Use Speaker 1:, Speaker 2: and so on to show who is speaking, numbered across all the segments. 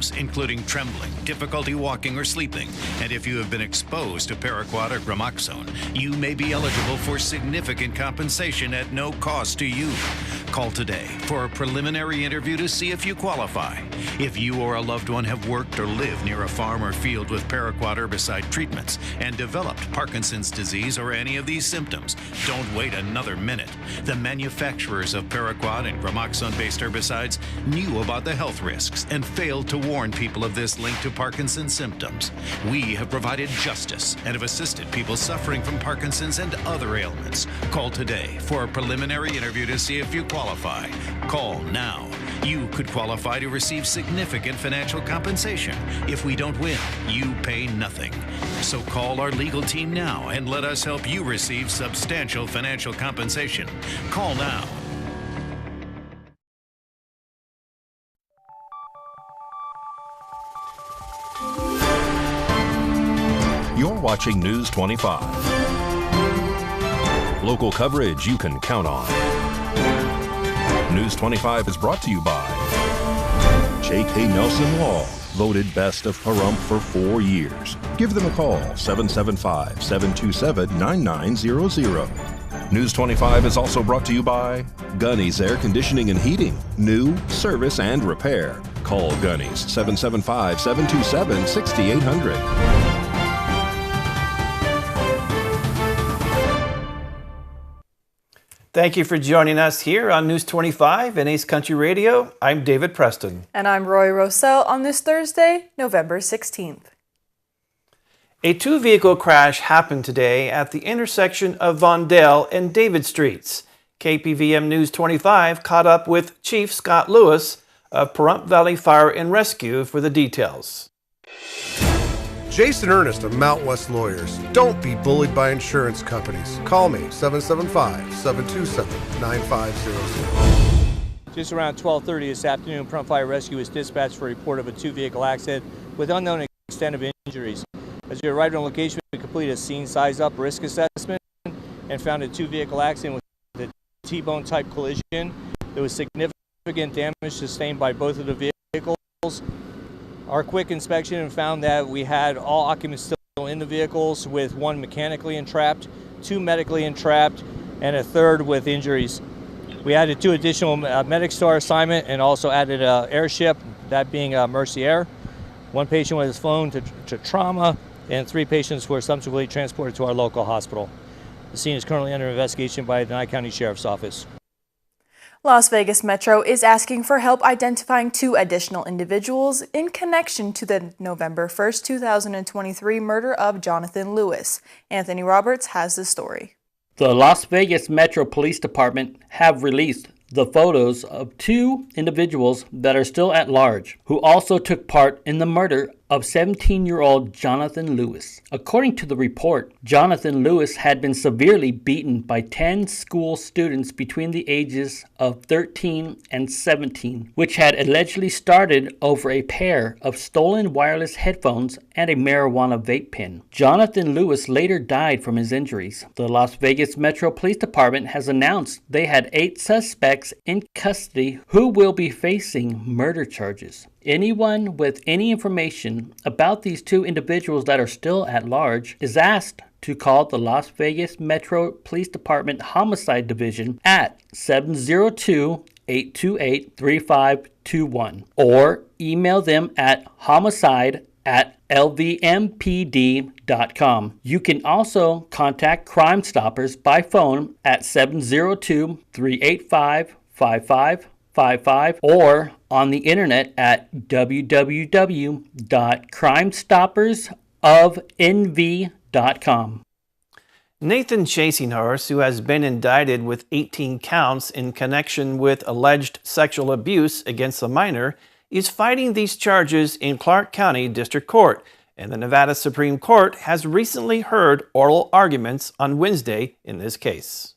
Speaker 1: symptoms, including trembling, difficulty walking or sleeping, and if you have been exposed to paraquat or gramoxone, you may be eligible for significant compensation at no cost to you. Call today for a preliminary interview to see if you qualify. If you or a loved one have worked or lived near a farm or field with paraquat herbicide treatments and developed Parkinson's disease or any of these symptoms, don't wait another minute. The manufacturers of paraquat and gramoxone-based herbicides knew about the health risks and failed to warn people of this link to Parkinson's symptoms. We have provided justice and have assisted people suffering from Parkinson's and other ailments. Call today for a preliminary interview to see if you qualify. Call now. You could qualify to receive significant financial compensation. If we don't win, you pay nothing. So call our legal team now and let us help you receive substantial financial compensation. Call now.
Speaker 2: You're watching News 25. Local coverage you can count on. News 25 is brought to you by J.K. Nelson Law, voted best of Pahrump for 4 years. Give them a call, 775-727-9900. News 25 is also brought to you by Gunny's Air Conditioning and Heating, new, service, and repair. Call Gunny's, 775-727-6800.
Speaker 3: Thank you for joining us here on News 25 and Ace Country Radio. I'm David Preston.
Speaker 4: And I'm Roy Rossell on this Thursday, November 16th.
Speaker 3: A two-vehicle crash happened today at the intersection of Vondale and David Streets. KPVM News 25 caught up with Chief Scott Lewis of Pahrump Valley Fire and Rescue for the details.
Speaker 5: Jason Ernest of Mount West Lawyers. Don't be bullied by insurance companies. Call me, 775-727-9500.
Speaker 6: Just around 12:30 this afternoon, Pahrump Fire Rescue was dispatched for a report of a two-vehicle accident with unknown extent of injuries. As we arrived on location, we completed a scene size-up risk assessment and found a two-vehicle accident with a T-bone type collision. There was significant damage sustained by both of the vehicles. Our quick inspection found that we had all occupants still in the vehicles, with one mechanically entrapped, two medically entrapped, and a third with injuries. We added two additional medics to our assignment and also added an airship, that being Mercy Air. One patient was flown to trauma, and 3 patients were subsequently transported to our local hospital. The scene is currently under investigation by the Nye County Sheriff's Office.
Speaker 4: Las Vegas Metro is asking for help identifying 2 additional individuals in connection to the November 1st, 2023 murder of Jonathan Lewis. Anthony Roberts has the story.
Speaker 7: The Las Vegas Metro Police Department have released the photos of 2 individuals that are still at large, who also took part in the murder of 17-year-old Jonathan Lewis. According to the report, Jonathan Lewis had been severely beaten by 10 school students between the ages of 13 and 17, which had allegedly started over a pair of stolen wireless headphones and a marijuana vape pen. Jonathan Lewis later died from his injuries. The Las Vegas Metro Police Department has announced they had 8 suspects in custody who will be facing murder charges. Anyone with any information about these 2 individuals that are still at large is asked to call the Las Vegas Metro Police Department Homicide Division at 702-828-3521 or email them at homicide@lvmpd.com. You can also contact Crime Stoppers by phone at 702-385-5555 or on the internet at www.crimestoppersofnv.com.
Speaker 3: Nathan Chasinghorse, who has been indicted with 18 counts in connection with alleged sexual abuse against a minor, is fighting these charges in Clark County District Court, and the Nevada Supreme Court has recently heard oral arguments on Wednesday in this case.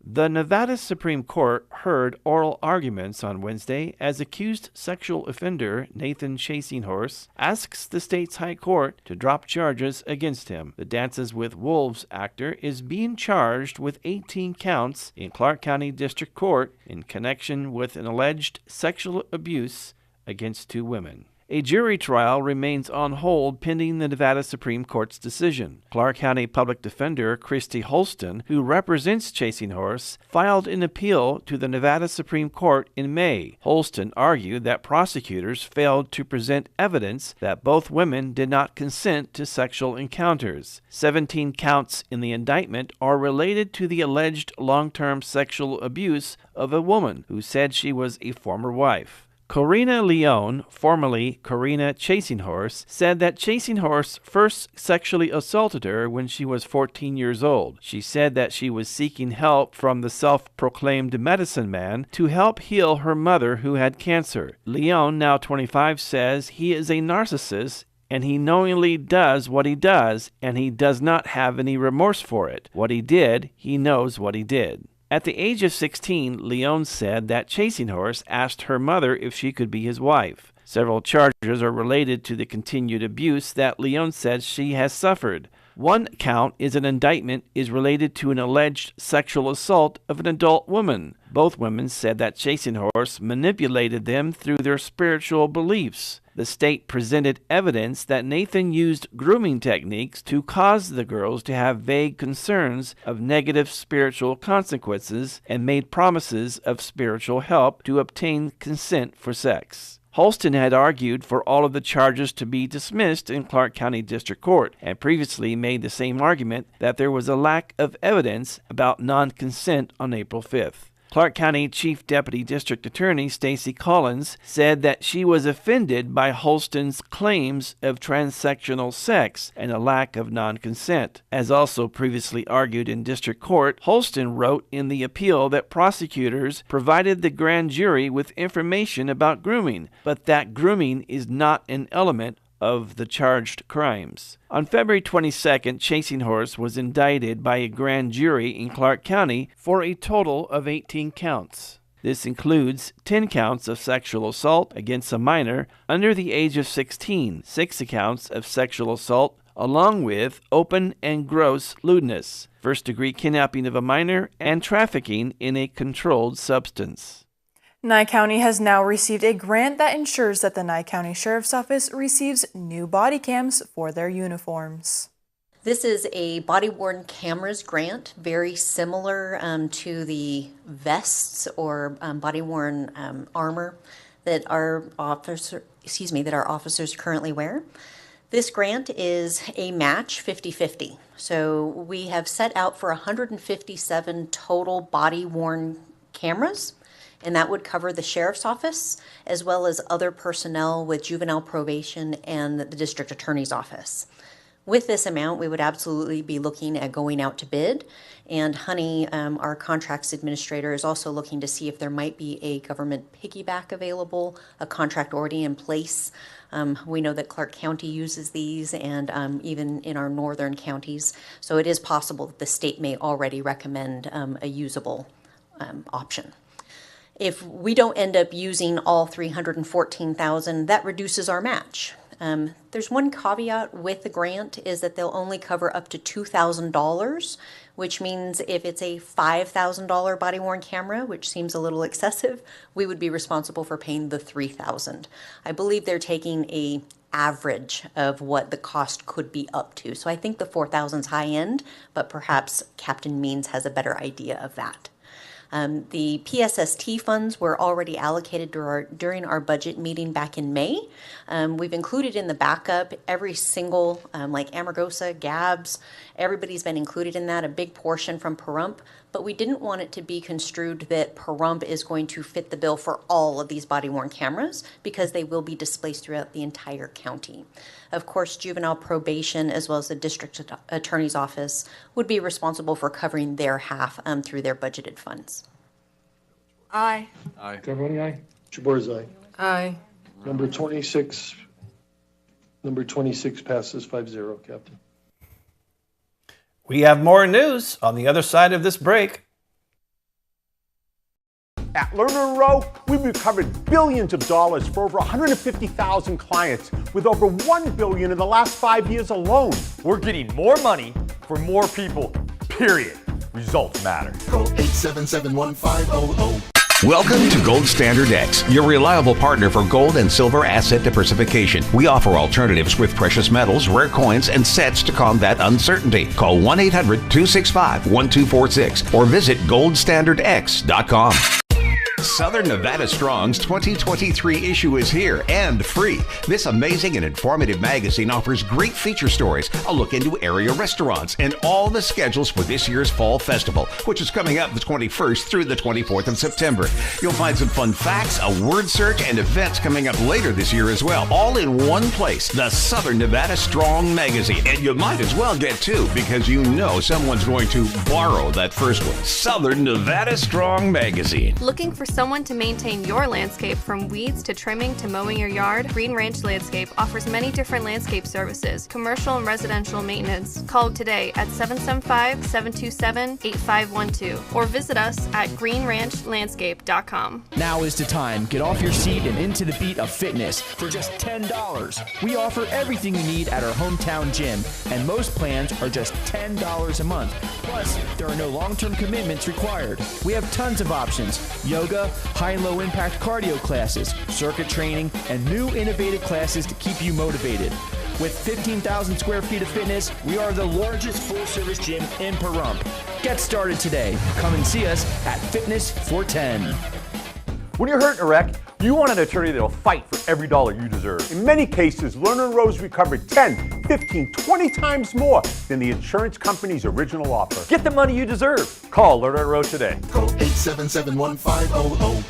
Speaker 3: The Nevada Supreme Court heard oral arguments on Wednesday as accused sexual offender Nathan Chasinghorse asks the state's high court to drop charges against him. The Dances with Wolves actor is being charged with 18 counts in Clark County District Court in connection with an alleged sexual abuse against 2 women. A jury trial remains on hold pending the Nevada Supreme Court's decision. Clark County Public Defender Christy Holston, who represents Chasing Horse, filed an appeal to the Nevada Supreme Court in May. Holston argued that prosecutors failed to present evidence that both women did not consent to sexual encounters. 17 counts in the indictment are related to the alleged long-term sexual abuse of a woman who said she was a former wife. Corina Leone, formerly Corina Chasing Horse, said that Chasing Horse first sexually assaulted her when she was 14 years old. She said that she was seeking help from the self-proclaimed medicine man to help heal her mother who had cancer. Leone, now 25, says he is a narcissist and he knowingly does what he does, and he does not have any remorse for it. What he did, he knows what he did. At the age of 16, Leone said that Chasing Horse asked her mother if she could be his wife. Several charges are related to the continued abuse that Leone says she has suffered. One count is an indictment is related to an alleged sexual assault of an adult woman. Both women said that Chasing Horse manipulated them through their spiritual beliefs. The state presented evidence that Nathan used grooming techniques to cause the girls to have vague concerns of negative spiritual consequences and made promises of spiritual help to obtain consent for sex. Holston had argued for all of the charges to be dismissed in Clark County District Court and previously made the same argument that there was a lack of evidence about non-consent on April 5th. Clark County Chief Deputy District Attorney Stacey Collins said that she was offended by Holston's claims of transsexual sex and a lack of non-consent. As also previously argued in District Court, Holston wrote in the appeal that prosecutors provided the grand jury with information about grooming, but that grooming is not an element of the charged crimes. On February 22nd, Chasing Horse was indicted by a grand jury in Clark County for a total of 18 counts. This includes 10 counts of sexual assault against a minor under the age of 16, 6 counts of sexual assault, along with open and gross lewdness, first-degree kidnapping of a minor, and trafficking in a controlled substance.
Speaker 4: Nye County has now received a grant that ensures that the Nye County Sheriff's Office receives new body cams for their uniforms.
Speaker 8: This is a body-worn cameras grant, very similar to the vests or body-worn armor that our officers currently wear. This grant is a match 50-50. So we have set out for 157 total body-worn cameras. And that would cover the sheriff's office as well as other personnel with juvenile probation and the district attorney's office. With this amount, we would absolutely be looking at going out to bid. And Honey, our contracts administrator, is also looking to see if there might be a government piggyback available, a contract already in place. We know that Clark County uses these and even in our northern counties. So it is possible that the state may already recommend a usable option. If we don't end up using all $314,000, that reduces our match. There's one caveat with the grant is that they'll only cover up to $2,000, which means if it's a $5,000 body-worn camera, which seems a little excessive, we would be responsible for paying the $3,000. I believe they're taking a average of what the cost could be up to. So I think the $4,000 is high end, but perhaps Captain Means has a better idea of that. The PSST funds were already allocated during our budget meeting back in May. We've included in the backup every single, like Amargosa, Gabs, everybody's been included in that, a big portion from Pahrump, but we didn't want it to be construed that Pahrump is going to fit the bill for all of these body-worn cameras because they will be displaced throughout the entire county. Of course, juvenile probation as well as the district attorney's office would be responsible for covering their half through their budgeted funds.
Speaker 9: Aye.
Speaker 10: Aye.
Speaker 11: Carboni, aye. Jabor's aye.
Speaker 9: Aye.
Speaker 11: Number 26 passes 5-0, Captain.
Speaker 3: We have more news on the other side of this break.
Speaker 12: At Lerner & Rowe, we've recovered billions of dollars for over 150,000 clients with over $1 billion in the last 5 years alone.
Speaker 13: We're getting more money for more people, period. Results matter.
Speaker 14: Call 877-1500.
Speaker 10: Welcome to Gold Standard X, your reliable partner for gold and silver asset diversification. We offer alternatives with precious metals, rare coins, and sets to combat uncertainty. Call 1-800-265-1246 or visit goldstandardx.com. Southern Nevada Strong's 2023 issue is here and free. This amazing and informative magazine offers great feature stories, a look into area restaurants, and all the schedules for this year's Fall Festival, which is coming up the 21st through the 24th of September. You'll find some fun facts, a word search, and events coming up later this year as well, all in one place, the Southern Nevada Strong magazine. And you might as well get two, because you know someone's going to borrow that first one. Southern Nevada Strong magazine.
Speaker 14: Looking for someone to maintain your landscape from weeds to trimming to mowing your yard? Green Ranch Landscape offers many different landscape services, commercial and residential maintenance. Call today at 775-727-8512 or visit us at greenranchlandscape.com.
Speaker 15: Now is the time. Get off your seat and into the beat of fitness for just $10. We offer everything you need at our hometown gym, and most plans are just $10 a month. Plus, there are no long-term commitments required. We have tons of options: yoga, high and low impact cardio classes, circuit training, and new innovative classes to keep you motivated. With 15,000 square feet of fitness, we are the largest full-service gym in Pahrump. Get started today. Come and see us at Fitness 410.
Speaker 13: When you're hurt in a wreck, you want an attorney that'll fight for every dollar you deserve.
Speaker 12: In many cases, Lerner & Rose recovered 10, 15, 20 times more than the insurance company's original offer.
Speaker 13: Get the money you deserve. Call Lerner & Rose today.
Speaker 16: Call 877-1500.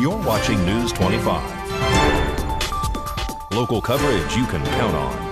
Speaker 2: You're watching News 25. Local coverage you can count on.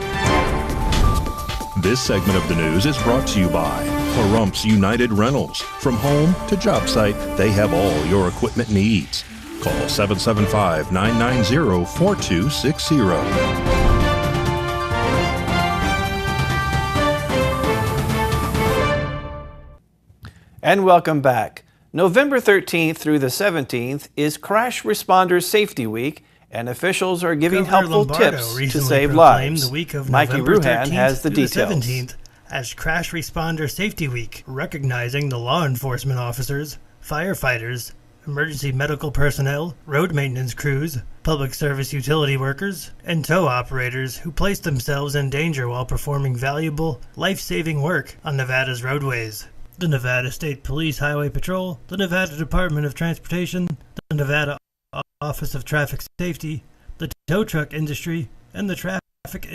Speaker 2: This segment of the news is brought to you by Pahrump's United Rentals. From home to job site, they have all your equipment needs. Call 775-990-4260.
Speaker 3: And welcome back. November 13th through the 17th is Crash Responder Safety Week, and officials are giving helpful tips to save lives.
Speaker 17: The week of
Speaker 3: Mikey
Speaker 17: November
Speaker 3: Bruhan
Speaker 17: 13th
Speaker 3: has the
Speaker 17: through
Speaker 3: details.
Speaker 17: The 17th as Crash Responder Safety Week, recognizing the law enforcement officers, firefighters, emergency medical personnel, road maintenance crews, public service utility workers, and tow operators who place themselves in danger while performing valuable, life-saving work on Nevada's roadways. The Nevada State Police Highway Patrol, the Nevada Department of Transportation, the Nevada Office of Traffic Safety, the tow truck industry, and the Traffic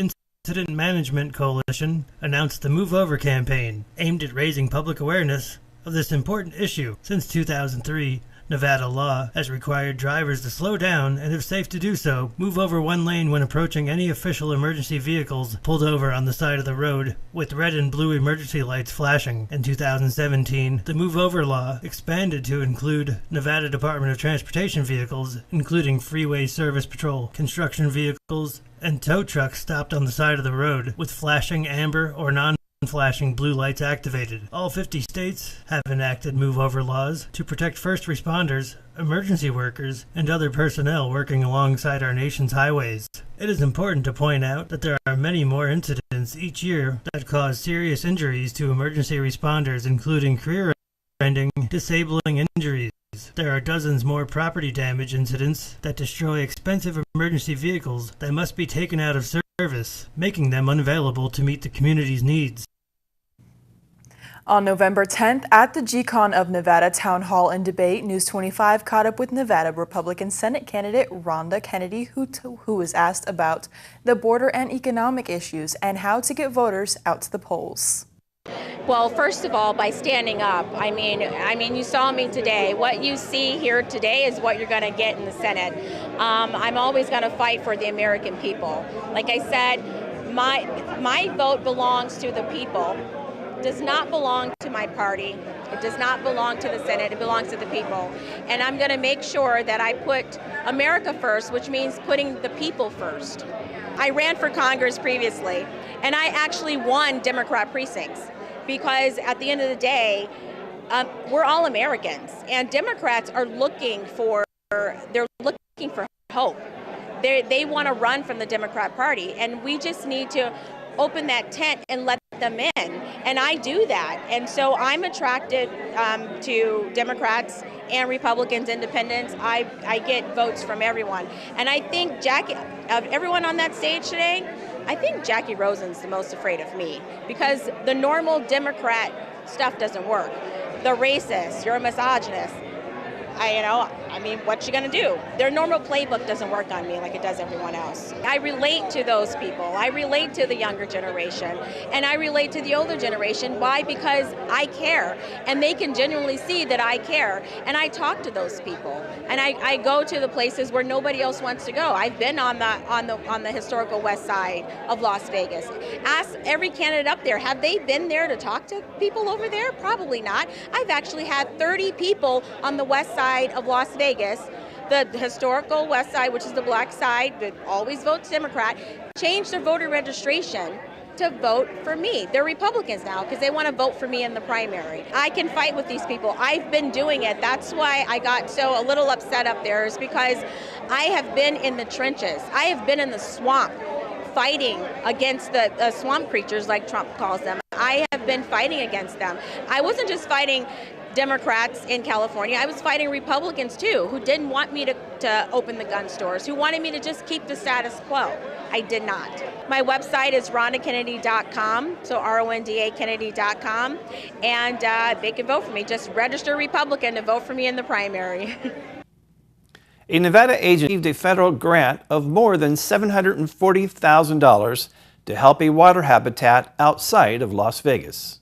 Speaker 17: Incident Management Coalition announced the Move Over campaign, aimed at raising public awareness of this important issue. Since 2003, Nevada law has required drivers to slow down and, if safe to do so, move over one lane when approaching any official emergency vehicles pulled over on the side of the road with red and blue emergency lights flashing. In 2017, the Move Over law expanded to include Nevada Department of Transportation vehicles, including Freeway Service Patrol, construction vehicles, and tow trucks stopped on the side of the road with flashing amber or non-flashing blue lights activated. All 50 states have enacted move-over laws to protect first responders, emergency workers, and other personnel working alongside our nation's highways. It is important to point out that there are many more incidents each year that cause serious injuries to emergency responders, including career-ending, disabling injuries. There are dozens more property damage incidents that destroy expensive emergency vehicles that must be taken out of service, making them unavailable to meet the community's needs.
Speaker 4: On November 10th, at the GCON of Nevada Town Hall and Debate, News 25 caught up with Nevada Republican Senate candidate Rhonda Kennedy, who was asked about the border and economic issues and how to get voters out to the polls.
Speaker 18: Well, first of all, by standing up. I mean, you saw me today. What you see here today is what you're going to get in the Senate. I'm always going to fight for the American people. Like I said, my vote belongs to the people. It does not belong to my party. It does not belong to the Senate. It belongs to the people. And I'm going to make sure that I put America first, which means putting the people first. I ran for Congress previously, and I actually won Democrat precincts because at the end of the day, we're all Americans, and Democrats are looking for hope. They want to run from the Democrat Party, and we just need to open that tent and let them in. And I do that. And so I'm attracted to Democrats and Republicans, independents. I get votes from everyone. And I think Jackie, of everyone on that stage today, I think Jackie Rosen's the most afraid of me, because the normal Democrat stuff doesn't work. The racist, you're a misogynist. What you gonna do? Their normal playbook doesn't work on me like it does everyone else. I relate to those people. I relate to the younger generation, and I relate to the older generation. Why? Because I care, and they can genuinely see that I care. And I talk to those people, and I go to the places where nobody else wants to go. I've been on the historical west side of Las Vegas. Ask every candidate up there, have they been there to talk to people over there? Probably not. I've actually had 30 people on the west side of Las Vegas, the historical west side, which is the black side that always votes Democrat, change their voter registration to vote for me. They're Republicans now because they want to vote for me in the primary. I can fight with these people. I've been doing it. That's why I got so a little upset up there, is because I have been in the trenches. I have been in the swamp fighting against the swamp creatures, like Trump calls them. I have been fighting against them. I wasn't just fighting Democrats in California. I was fighting Republicans too, who didn't want me to open the gun stores, who wanted me to just keep the status quo. I did not. My website is rondakennedy.com, so RONDA Kennedy.com, and they can vote for me. Just register Republican to vote for me in the primary.
Speaker 3: A Nevada agent received a federal grant of more than $740,000 to help a water habitat outside of Las Vegas.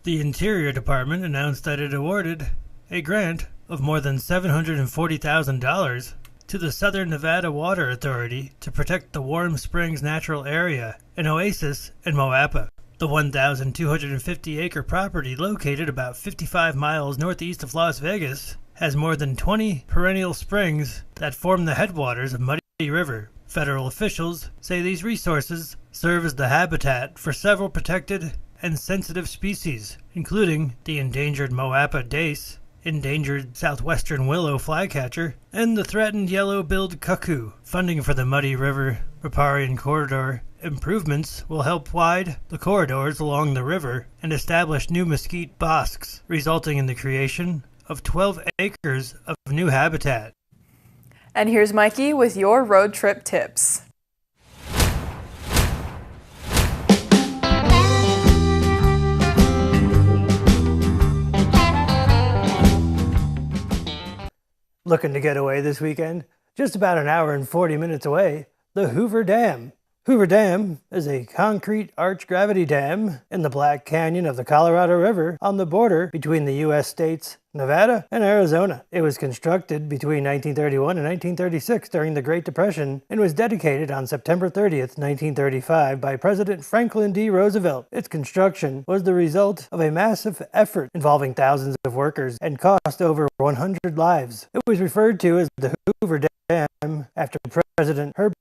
Speaker 17: The Interior Department announced that it awarded a grant of more than $740,000 to the Southern Nevada Water Authority to protect the Warm Springs Natural Area, an oasis in Moapa. The 1,250-acre property, located about 55 miles northeast of Las Vegas, has more than 20 perennial springs that form the headwaters of Muddy River. Federal officials say these resources serve as the habitat for several protected and sensitive species, including the endangered Moapa dace, endangered southwestern willow flycatcher, and the threatened yellow-billed cuckoo. Funding for the Muddy River riparian corridor improvements will help widen the corridors along the river and establish new mesquite bosques, resulting in the creation of 12 acres of new habitat.
Speaker 4: And here's Mikey with your road trip tips.
Speaker 17: Looking to get away this weekend? Just about an hour and 40 minutes away, the Hoover Dam. Hoover Dam is a concrete arch gravity dam in the Black Canyon of the Colorado River on the border between the U.S. states Nevada and Arizona. It was constructed between 1931 and 1936 during the Great Depression and was dedicated on September 30th, 1935 by President Franklin D. Roosevelt. Its construction was the result of a massive effort involving thousands of workers and cost over 100 lives. It was referred to as the Hoover Dam after President Herbert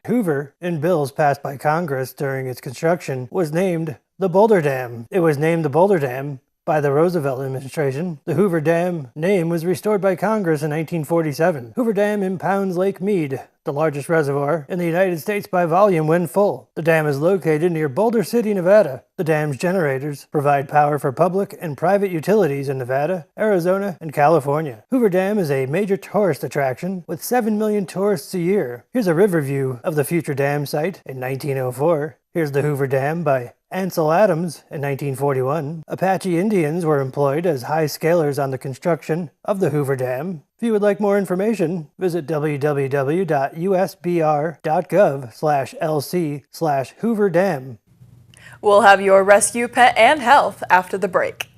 Speaker 17: Hoover, in bills passed by Congress during its construction, was named the Boulder Dam. It was named the Boulder Dam by the Roosevelt administration. The Hoover Dam name was restored by Congress in 1947. Hoover Dam impounds Lake Mead, the largest reservoir in the United States by volume when full. The dam is located near Boulder City, Nevada. The dam's generators provide power for public and private utilities in Nevada, Arizona, and California. Hoover Dam is a major tourist attraction with 7 million tourists a year. Here's a river view of the future dam site in 1904. Here's the Hoover Dam by Ansel Adams in 1941. Apache Indians were employed as high scalers on the construction of the Hoover Dam. If you would like more information, visit www.usbr.gov/LC/Hoover Dam.
Speaker 4: We'll have your rescue, pet, and health after the break.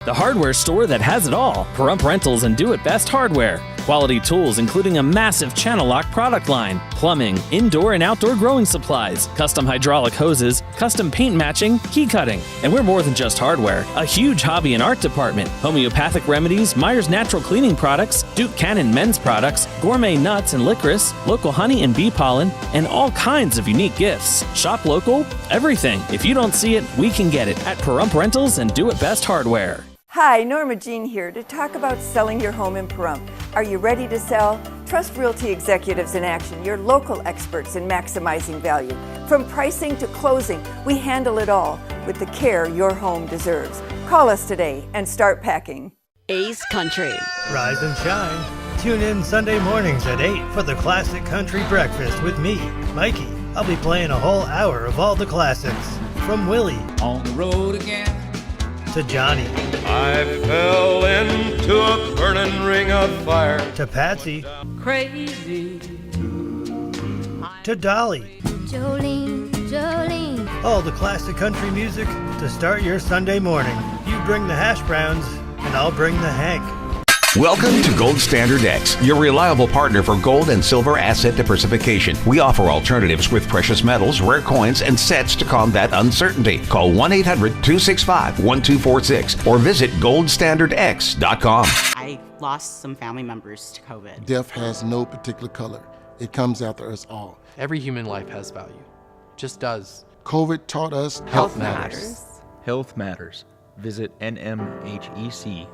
Speaker 19: The hardware store that has it all. Pahrump Rentals and Do It Best Hardware. Quality tools including a massive channel lock product line, plumbing, indoor and outdoor growing supplies, custom hydraulic hoses, custom paint matching, key cutting. And we're more than just hardware. A huge hobby and art department, homeopathic remedies, Myers Natural Cleaning Products, Duke Cannon men's products, gourmet nuts and licorice, local honey and bee pollen, and all kinds of unique gifts. Shop local, everything. If you don't see it, we can get it at Pahrump Rentals and Do It Best Hardware.
Speaker 20: Hi, Norma Jean here to talk about selling your home in Pahrump. Are you ready to sell? Trust Realty Executives in Action, your local experts in maximizing value. From pricing to closing, we handle it all with the care your home deserves. Call us today and start packing.
Speaker 21: Ace Country.
Speaker 17: Rise and shine. Tune in Sunday mornings at 8 for the Classic Country Breakfast with me, Mikey. I'll be playing a whole hour of all the classics. From Willie. On the road again. To Johnny.
Speaker 22: I fell into a burning ring of fire.
Speaker 17: To Patsy.
Speaker 21: Crazy.
Speaker 17: To Dolly.
Speaker 23: Jolene, Jolene.
Speaker 17: All the classic country music to start your Sunday morning. You bring the hash browns, and I'll bring the Hank.
Speaker 10: Welcome to Gold Standard X, your reliable partner for gold and silver asset diversification. We offer alternatives with precious metals, rare coins, and sets to combat uncertainty. Call 1-800-265-1246 or visit goldstandardx.com.
Speaker 24: I lost some family members to COVID.
Speaker 16: Death has no particular color. It comes after us all.
Speaker 25: Every human life has value. Just does.
Speaker 16: COVID taught us
Speaker 25: health matters.
Speaker 26: Health matters. Visit nmhec.org.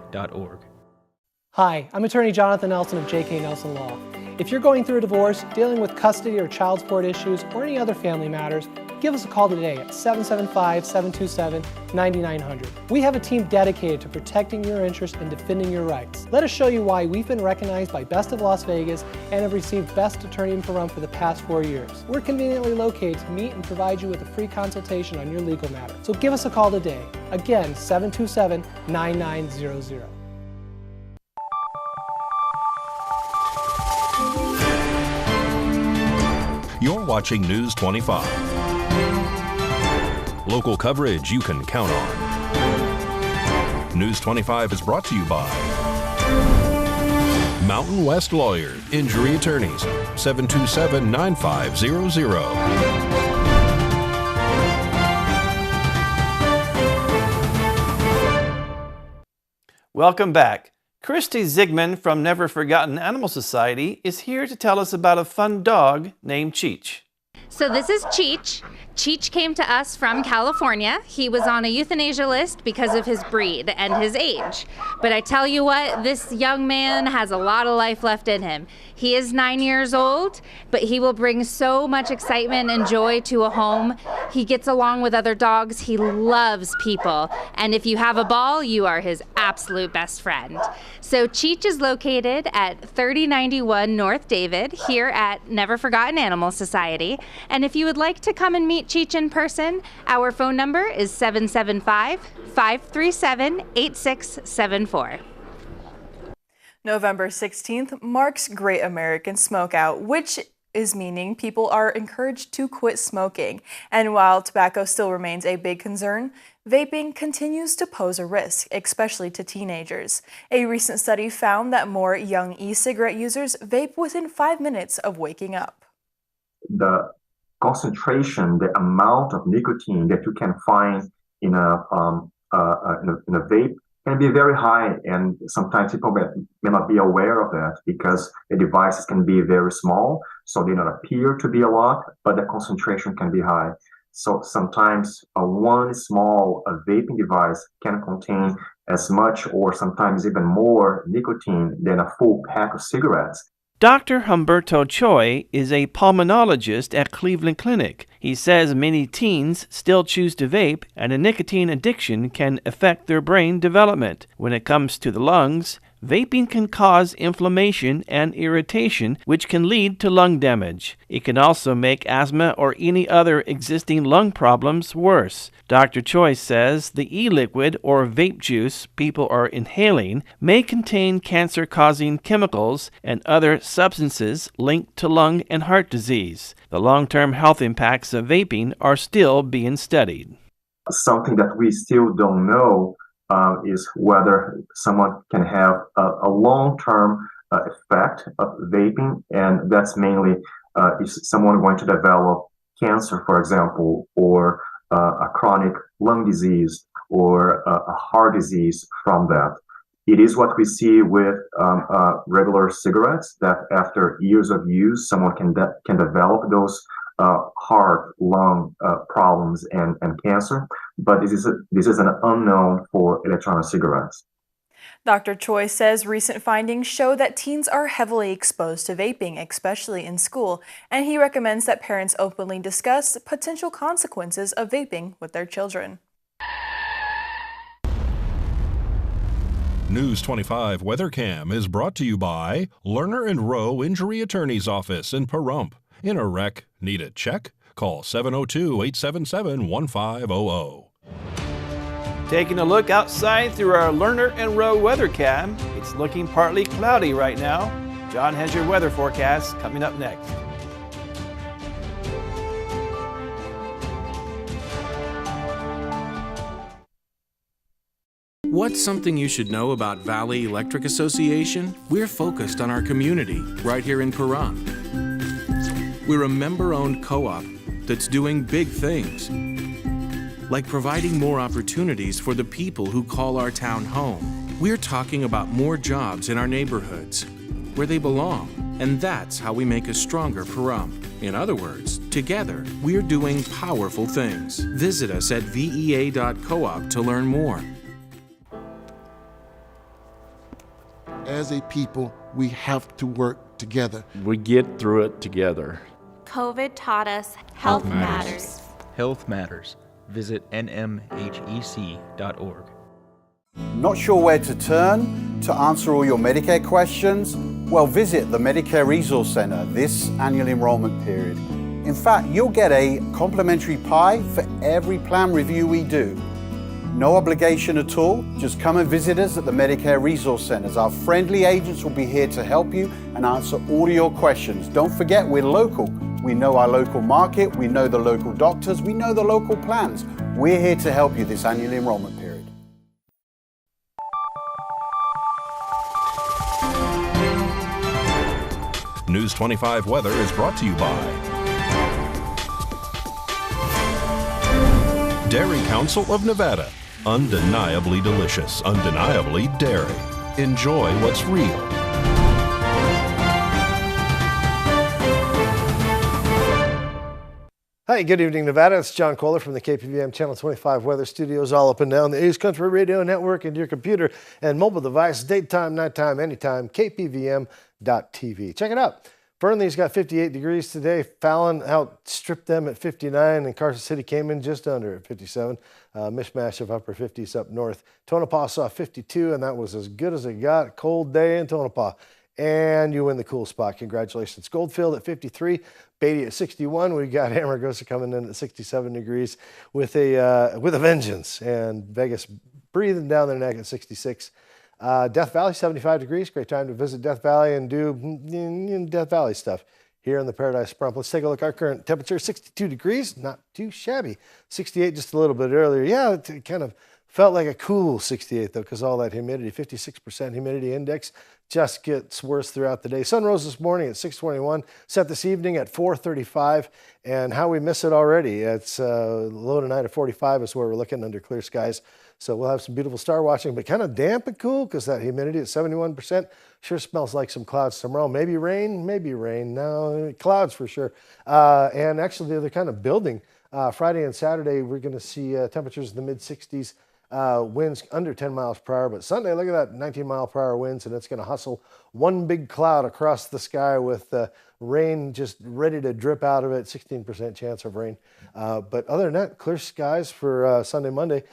Speaker 27: Hi, I'm attorney Jonathan Nelson of J.K. Nelson Law. If you're going through a divorce, dealing with custody or child support issues, or any other family matters, give us a call today at 775-727-9900. We have a team dedicated to protecting your interests and defending your rights. Let us show you why we've been recognized by Best of Las Vegas and have received Best Attorney in Pahrump for the past 4 years. We're conveniently located to meet and provide you with a free consultation on your legal matter. So give us a call today. Again, 727-9900.
Speaker 2: You're watching News 25. Local coverage you can count on. News 25 is brought to you by Mountain West Lawyer, Injury Attorneys, 727-9500.
Speaker 3: Welcome back. Christy Zigman from Never Forgotten Animal Society is here to tell us about a fun dog named Cheech.
Speaker 28: So this is Cheech. Cheech came to us from California. He was on a euthanasia list because of his breed and his age. But I tell you what, this young man has a lot of life left in him. He is 9 years old, but he will bring so much excitement and joy to a home. He gets along with other dogs. He loves people. And if you have a ball, you are his absolute best friend. So Cheech is located at 3091 North David here at Never Forgotten Animal Society. And if you would like to come and meet Cheech in person, our phone number is 775-537-8674.
Speaker 4: November 16th marks Great American Smokeout, which is meaning people are encouraged to quit smoking. And while tobacco still remains a big concern, vaping continues to pose a risk, especially to teenagers. A recent study found that more young e-cigarette users vape within 5 minutes of waking up.
Speaker 29: The concentration, the amount of nicotine that you can find in a vape can be very high, and sometimes people may not be aware of that because the devices can be very small, so they don't appear to be a lot, but the concentration can be high. So sometimes one small vaping device can contain as much or sometimes even more nicotine than a full pack of cigarettes.
Speaker 3: Dr. Humberto Choi is a pulmonologist at Cleveland Clinic. He says many teens still choose to vape, and a nicotine addiction can affect their brain development. When it comes to the lungs, vaping can cause inflammation and irritation, which can lead to lung damage. It can also make asthma or any other existing lung problems worse. Dr. Choi says the e-liquid or vape juice people are inhaling may contain cancer-causing chemicals and other substances linked to lung and heart disease. The long-term health impacts of vaping are still being studied.
Speaker 29: Something that we still don't know is whether someone can have a long-term effect of vaping, and that's mainly is someone going to develop cancer, for example, or a chronic lung disease or a heart disease from that. It is what we see with regular cigarettes, that after years of use, someone can develop those heart, lung problems and cancer, but this is an unknown for electronic cigarettes.
Speaker 4: Dr. Choi says recent findings show that teens are heavily exposed to vaping, especially in school, and he recommends that parents openly discuss potential consequences of vaping with their children.
Speaker 2: News 25 WeatherCam is brought to you by Lerner and Rowe Injury Attorney's Office in Pahrump. In a wreck, need a check? Call 702-877-1500.
Speaker 3: Taking a look outside through our Lerner and Rowe weather cam, it's looking partly cloudy right now. John has your weather forecast coming up next.
Speaker 1: What's something you should know about Valley Electric Association? We're focused on our community right here in Pahrump. We're a member-owned co-op that's doing big things, like providing more opportunities for the people who call our town home. We're talking about more jobs in our neighborhoods, where they belong, and that's how we make a stronger Pahrump. In other words, together, we're doing powerful things. Visit us at vea.coop to learn more.
Speaker 16: As a people, we have to work together.
Speaker 26: We get through it together.
Speaker 5: COVID taught us health matters.
Speaker 26: Health matters. Visit nmhec.org.
Speaker 6: Not sure where to turn to answer all your Medicare questions? Well, visit the Medicare Resource Center this annual enrollment period. In fact, you'll get a complimentary pie for every plan review we do. No obligation at all. Just come and visit us at the Medicare Resource Centers. Our friendly agents will be here to help you and answer all of your questions. Don't forget, we're local. We know our local market, we know the local doctors, we know the local plans. We're here to help you this annual enrollment period.
Speaker 2: News 25 weather is brought to you by Dairy Council of Nevada. Undeniably delicious, undeniably dairy. Enjoy what's real.
Speaker 7: Hi, good evening, Nevada. It's John Kohler from the KPVM Channel 25 Weather Studios all up and down the East Country Radio Network and your computer and mobile device, daytime, nighttime, anytime, kpvm.tv. Check it out. Fernley's got 58 degrees today. Fallon outstripped them at 59, and Carson City came in just under at 57. Mishmash of upper 50s up north. Tonopah saw 52, and that was as good as it got. Cold day in Tonopah. And you win the cool spot. Congratulations. Goldfield at 53, Beatty at 61. We got Amargosa coming in at 67 degrees with a vengeance. And Vegas breathing down their neck at 66. Death Valley, 75 degrees. Great time to visit Death Valley and do Death Valley stuff here in the Paradise Pahrump. Let's take a look. Our current temperature, 62 degrees. Not too shabby. 68 just a little bit earlier. Yeah, it kind of felt like a cool 68, though, because all that humidity, 56% humidity index, just gets worse throughout the day. Sun rose this morning at 6:21, set this evening at 4:35, and how we miss it already. It's low tonight at 45 is where we're looking under clear skies. So we'll have some beautiful star watching, but kind of damp and cool because that humidity at 71%. Sure smells like some clouds tomorrow. Maybe rain, No, clouds for sure. And actually, they're kind of building. Friday and Saturday, we're going to see temperatures in the mid-60s. Winds under 10 miles per hour, but Sunday, look at that, 19 mile per hour winds, and it's going to hustle one big cloud across the sky with rain just ready to drip out of it, 16% chance of rain. But other than that, clear skies for Sunday, Monday.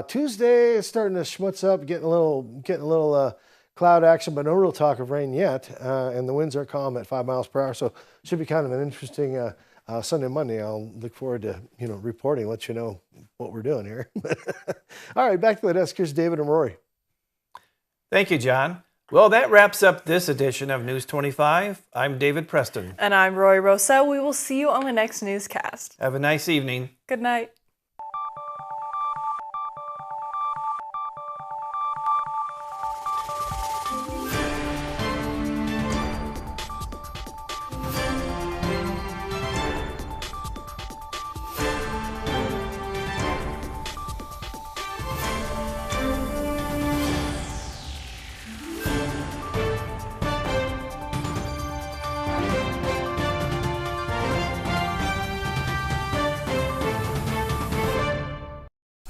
Speaker 7: Tuesday is starting to schmutz up, getting a little cloud action, but no real talk of rain yet. And the winds are calm at 5 miles per hour, so should be kind of an interesting Sunday, Monday. I'll look forward to reporting, let you know what we're doing here. All right, back to the desk. Here's David and Rory.
Speaker 3: Thank you, John. Well, that wraps up this edition of News 25. I'm David Preston.
Speaker 4: And I'm Roy Rosa. We will see you on the next newscast.
Speaker 3: Have a nice evening.
Speaker 4: Good night.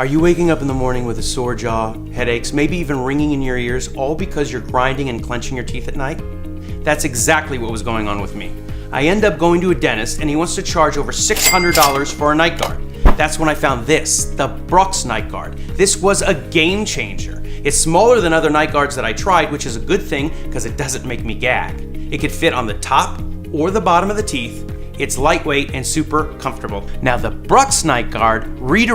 Speaker 8: Are you waking up in the morning with a sore jaw, headaches, maybe even ringing in your ears, all because you're grinding and clenching your teeth at night? That's exactly what was going on with me. I end up going to a dentist and he wants to charge over $600 for a night guard. That's when I found this, the Brooks night guard. This was a game changer. It's smaller than other night guards that I tried, which is a good thing because it doesn't make me gag. It could fit on the top or the bottom of the teeth. It's lightweight and super comfortable. Now the Brooks night guard redirects